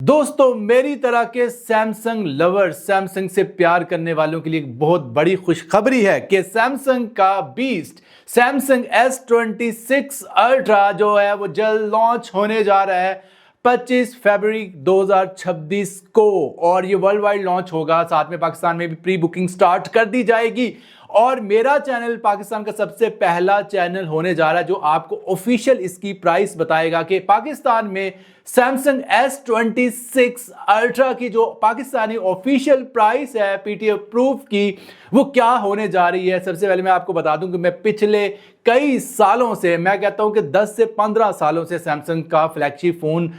दोस्तों मेरी तरह के सैमसंग लवर, सैमसंग से प्यार करने वालों के लिए एक बहुत बड़ी खुशखबरी है कि सैमसंग का बीस्ट सैमसंग S26 अल्ट्रा जो है वो जल्द लॉन्च होने जा रहा है 25 फरवरी 2026 को। और ये वर्ल्ड वाइड लॉन्च होगा, साथ में पाकिस्तान में भी प्री बुकिंग स्टार्ट कर दी जाएगी। और मेरा चैनल पाकिस्तान का सबसे पहला चैनल होने जा रहा है जो आपको ऑफिशियल इसकी प्राइस बताएगा कि पाकिस्तान में सैमसंग S26 अल्ट्रा की जो पाकिस्तानी ऑफिशियल प्राइस है PTA प्रूफ की, वो क्या होने जा रही है। सबसे पहले मैं आपको बता दूं कि मैं पिछले कई सालों से, मैं कहता हूं कि 10 से 15 सालों से सैमसंग का फ्लैगशिप फोन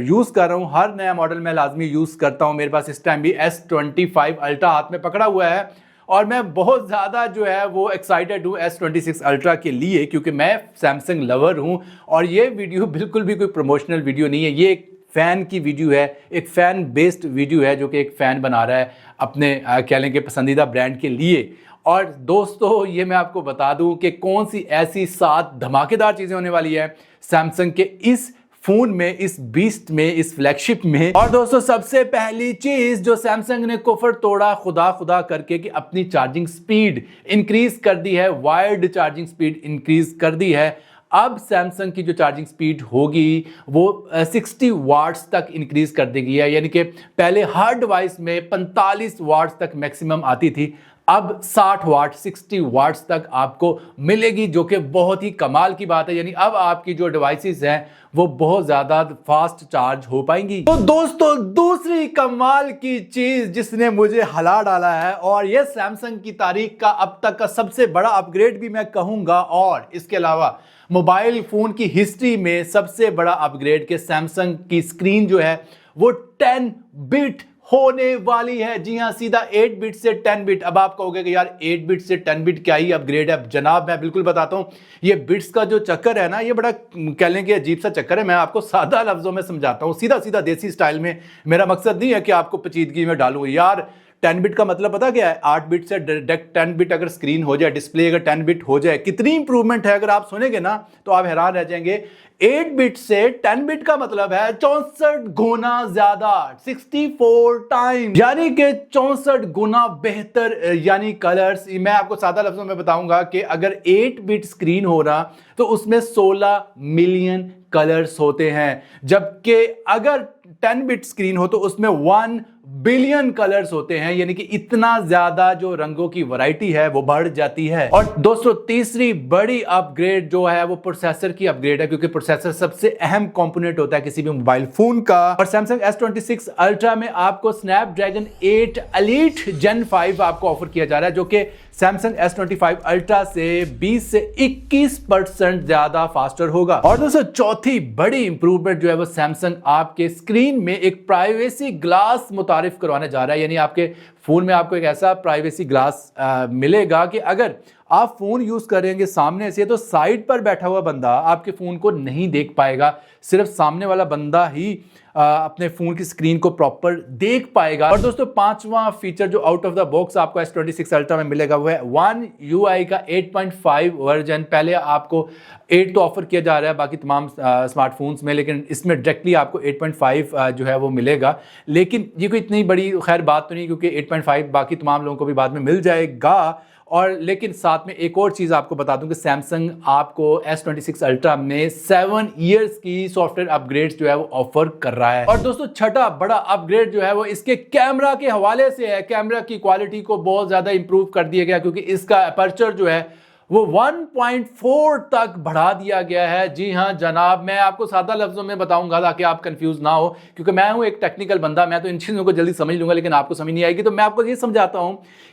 यूज कर रहा हूं। हर नया मॉडल मैं लाजमी यूज करता हूं। मेरे पास इस टाइम भी S25 अल्ट्रा हाथ में पकड़ा हुआ है और मैं बहुत ज़्यादा जो है वो एक्साइटेड हूँ S26 अल्ट्रा के लिए, क्योंकि मैं सैमसंग लवर हूँ। और ये वीडियो बिल्कुल भी कोई प्रमोशनल वीडियो नहीं है, ये एक फ़ैन की वीडियो है, एक फ़ैन बेस्ड वीडियो है जो कि एक फ़ैन बना रहा है अपने कह लें कि पसंदीदा ब्रांड के लिए। और दोस्तों ये मैं आपको बता दूं कि कौन सी ऐसी 7 धमाकेदार चीज़ें होने वाली है सैमसंग के इस फोन में, इस बीस्ट में, इस फ्लैगशिप में। और दोस्तों सबसे पहली चीज जो सैमसंग ने कुफर तोड़ा खुदा करके कि अपनी चार्जिंग स्पीड इंक्रीज कर दी है, वायर्ड चार्जिंग स्पीड इंक्रीज कर दी है। अब सैमसंग की जो चार्जिंग स्पीड होगी वो 60 वाट्स तक इंक्रीज कर दी गई है। यानी कि पहले हर डिवाइस में 45 वाट्स तक मैक्सिमम आती थी, अब 60 वाट 60 वाट्स तक आपको मिलेगी, जो कि बहुत ही कमाल की बात है। यानी अब आपकी जो डिवाइसेस हैं वो बहुत ज़्यादा फास्ट चार्ज हो पाएंगी। तो दोस्तों दूसरी कमाल की चीज़ जिसने मुझे हिला डाला है, और ये सैमसंग की तारीख का अब तक का सबसे बड़ा अपग्रेड भी मैं कहूँगा, और इसके अलावा मोबाइल फ़ोन की हिस्ट्री में सबसे बड़ा अपग्रेड के सैमसंग की स्क्रीन जो है वो 10 बिट होने वाली है। जी हाँ, सीधा 8 बिट से 10 बिट। अब आप कहोगे कि यार 8 बिट से 10 बिट क्या ही अपग्रेड है। जनाब मैं बिल्कुल बताता हूँ, ये बिट्स का जो चक्कर है ना, ये बड़ा कह लें कि अजीब सा चक्कर है। मैं आपको सादा लफ्जों में समझाता हूँ, सीधा सीधा देसी स्टाइल में। मेरा मकसद नहीं है कि आपको पेचीदगी में डालूँ। यार 10 बिट का मतलब पता क्या है? 8 बिट से डायरेक्ट 10 बिट अगर स्क्रीन हो जाए, डिस्प्ले अगर 10 बिट हो जाए, कितनी इंप्रूवमेंट है। अगर आप सुनेंगे ना तो आप हैरान रह जाएंगे। 8 बिट से 10 बिट का मतलब है 64 गुना ज्यादा, 64 टाइम, यानी कि 64 गुना बेहतर। यानी कलर्स, मैं आपको सादा लफ्जों में बताऊंगा कि अगर 8 बिट स्क्रीन हो रहा तो उसमें 16 मिलियन कलर्स होते हैं, जबकि अगर 10 बिट स्क्रीन हो तो उसमें 1 बिलियन कलर्स होते हैं। यानी कि इतना ज्यादा जो रंगों की वैरायटी है वो बढ़ जाती है। और दोस्तों तीसरी बड़ी अपग्रेड जो है वो प्रोसेसर की अपग्रेड है, क्योंकि प्रोसेसर सबसे अहम कंपोनेंट होता है किसी भी मोबाइल फोन का। और सैमसंग S26 अल्ट्रा में आपको स्नैपड्रैगन 8 एलीट Gen 5 आपको ऑफर किया जा रहा है, जो कि सैमसंग S25 अल्ट्रा से 20 से 21% ज्यादा फास्टर होगा। और दोस्तों चौथी बड़ी इंप्रूवमेंट जो है वो सैमसंग आपके स्क्रीन में एक प्राइवेसी ग्लास मुतारिफ करवाने जा रहा है। यानी आपके फोन में आपको एक ऐसा प्राइवेसी ग्लास मिलेगा कि अगर आप फोन यूज करेंगे सामने से तो साइड पर बैठा हुआ बंदा आपके फोन को नहीं देख पाएगा, सिर्फ सामने वाला बंदा ही अपने फोन की स्क्रीन को प्रॉपर देख पाएगा। और दोस्तों पांचवा फीचर जो आउट ऑफ द बॉक्स आपको S26 अल्ट्रा में मिलेगा वो है One UI का 8.5 वर्जन। पहले आपको 8 तो ऑफर किया जा रहा है बाकी तमाम स्मार्टफोन्स में, लेकिन इसमें डायरेक्टली आपको 8.5 जो है वो मिलेगा। लेकिन ये कोई इतनी बड़ी खैर बात तो नहीं, क्योंकि 8.5 बाकी तमाम लोगों को भी बाद में मिल जाएगा। और लेकिन साथ में एक और चीज़ आपको बता दूं कि सैमसंग आपको S26 अल्ट्रा में 7 इयर्स की सॉफ्टवेयर अपग्रेड्स जो है वो ऑफर कर रहा है। और दोस्तों छठा बड़ा अपग्रेड जो है वो इसके कैमरा के हवाले से है। कैमरा की क्वालिटी को बहुत ज़्यादा इंप्रूव कर दिया गया, क्योंकि इसका अपर्चर जो है वो 1.4 तक बढ़ा दिया गया है। जी हाँ जनाब, मैं आपको सादा लफ्जों में बताऊंगा ताकि आप कंफ्यूज ना हो, क्योंकि मैं हूं एक टेक्निकल बंदा, मैं तो इन चीज़ों को जल्दी समझ लूंगा लेकिन आपको समझ नहीं आएगी। तो मैं आपको ये समझाता हूं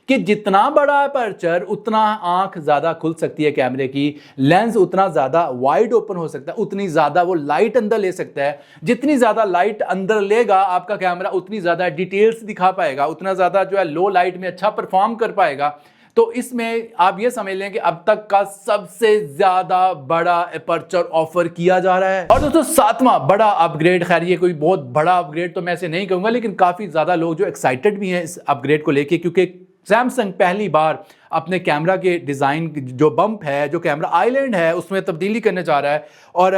कि जितना बड़ा अपर्चर उतना आंख ज़्यादा खुल सकती है कैमरे की, लेंस उतना ज़्यादा वाइड ओपन हो सकता है, उतनी ज़्यादा वो लाइट अंदर ले सकता है। जितनी ज़्यादा लाइट अंदर लेगा आपका कैमरा उतनी ज़्यादा डिटेल्स दिखा पाएगा, उतना ज़्यादा जो है लो लाइट में अच्छा परफॉर्म कर पाएगा। तो इसमें आप ये समझ लें कि अब तक का सबसे ज्यादा बड़ा अपर्चर ऑफर किया जा रहा है। और दोस्तों सातवां बड़ा अपग्रेड, खैर ये कोई बहुत बड़ा अपग्रेड तो मैं ऐसे नहीं कहूंगा, लेकिन काफी ज्यादा लोग जो एक्साइटेड भी हैं इस अपग्रेड को लेके, क्योंकि सैमसंग पहली बार अपने कैमरा के डिज़ाइन जो बम्प है, जो कैमरा आइलैंड है, उसमें तब्दीली करने जा रहा है और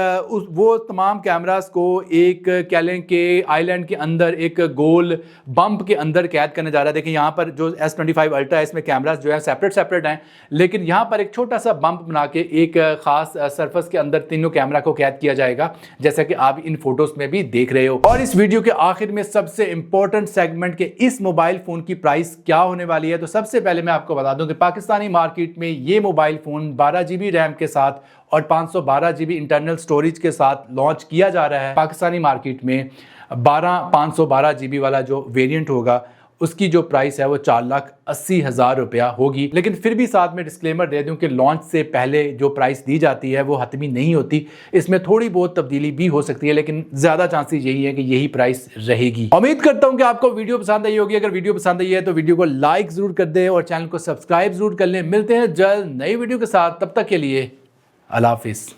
वो तमाम कैमरास को एक कह लें कि आइलैंड के अंदर एक गोल बम्प के अंदर कैद करने जा रहा है। देखिए यहाँ पर जो S25 अल्ट्रा है इसमें कैमरास जो है सेपरेट हैं, लेकिन यहाँ पर एक छोटा सा बम्प बना के एक खास सरफेस के अंदर तीनों कैमरा को कैद किया जाएगा, जैसा कि आप इन फोटोज में भी देख रहे हो। और इस वीडियो के आखिर में सबसे इंपॉर्टेंट सेगमेंट के इस मोबाइल फोन की प्राइस क्या होने वाली है, तो सबसे पहले मैं आपको बता दूं कि पाकिस्तानी मार्केट में ये मोबाइल फोन 12 GB रैम के साथ और 512 GB इंटरनल स्टोरेज के साथ लॉन्च किया जा रहा है। पाकिस्तानी मार्केट में 512 GB वाला जो वेरिएंट होगा उसकी जो प्राइस है वो 4,80,000 रुपया होगी। लेकिन फिर भी साथ में डिस्क्लेमर दे दूं कि लॉन्च से पहले जो प्राइस दी जाती है वो हतमी नहीं होती, इसमें थोड़ी बहुत तब्दीली भी हो सकती है, लेकिन ज़्यादा चांसेस यही है कि यही प्राइस रहेगी। उम्मीद करता हूं कि आपको वीडियो पसंद आई होगी। अगर वीडियो पसंद आई है तो वीडियो को लाइक ज़रूर कर दें और चैनल को सब्सक्राइब ज़रूर कर लें। मिलते हैं जल्द नई वीडियो के साथ, तब तक के लिए अल्लाह हाफिज़।